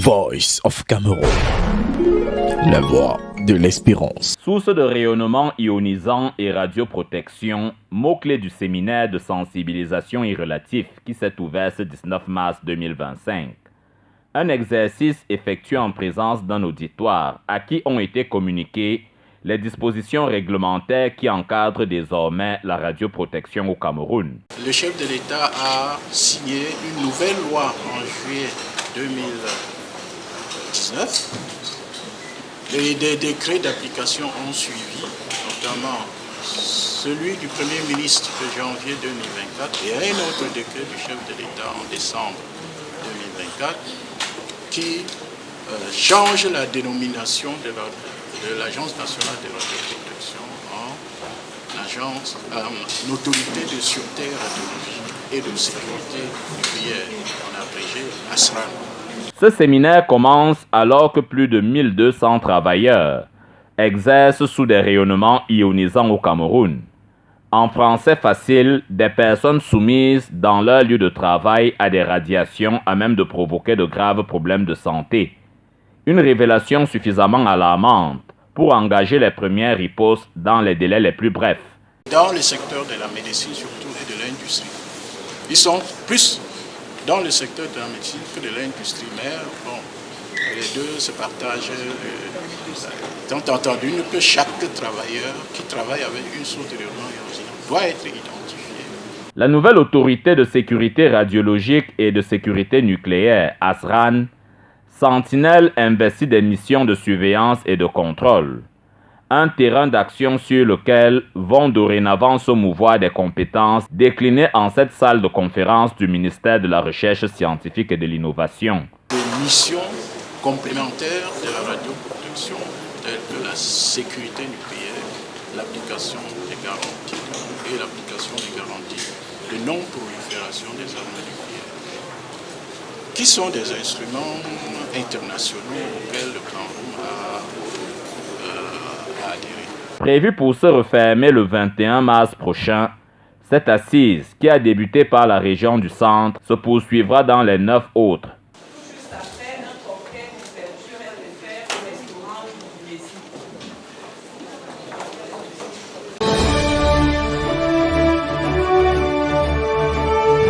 Voice of Cameroon, la voix de l'espérance. Source de rayonnement ionisant et radioprotection, mot-clé du séminaire de sensibilisation irrelatif qui s'est ouvert ce 19 mars 2025. Un exercice effectué en présence d'un auditoire à qui ont été communiquées les dispositions réglementaires qui encadrent désormais la radioprotection au Cameroun. Le chef de l'État a signé une nouvelle loi en juillet 2019. Et des décrets d'application ont suivi, notamment celui du Premier ministre de janvier 2024 et un autre décret du chef de l'État en décembre 2024 qui change la dénomination de l'Agence nationale de radioprotection en autorité de sûreté radiologique et de sécurité nucléaire, en abrégé ASRAN. Ce séminaire commence alors que plus de 1200 travailleurs exercent sous des rayonnements ionisants au Cameroun. En français facile, des personnes soumises dans leur lieu de travail à des radiations à même de provoquer de graves problèmes de santé. Une révélation suffisamment alarmante pour engager les premières ripostes dans les délais les plus brefs. Dans le secteur de la médecine surtout et de l'industrie. Ils sont plus dans le secteur de la médecine que de l'industrie, mais bon, les deux se partagent. Tant entendu que chaque travailleur qui travaille avec une source de rayonnement ionisant doit être identifié. La nouvelle autorité de sécurité radiologique et de sécurité nucléaire, ASRAN, Sentinelle investit des missions de surveillance et de contrôle. Un terrain d'action sur lequel vont dorénavant se mouvoir des compétences déclinées en cette salle de conférence du ministère de la Recherche scientifique et de l'Innovation. Des missions complémentaires de la radioprotection, telles que la sécurité nucléaire, l'application des garanties et l'application des garanties de non-prolifération des armes nucléaires, qui sont des instruments internationaux auxquels le Cameroun a adhéré. Prévu pour se refermer le 21 mars prochain, cette assise, qui a débuté par la région du centre, se poursuivra dans les 9 autres.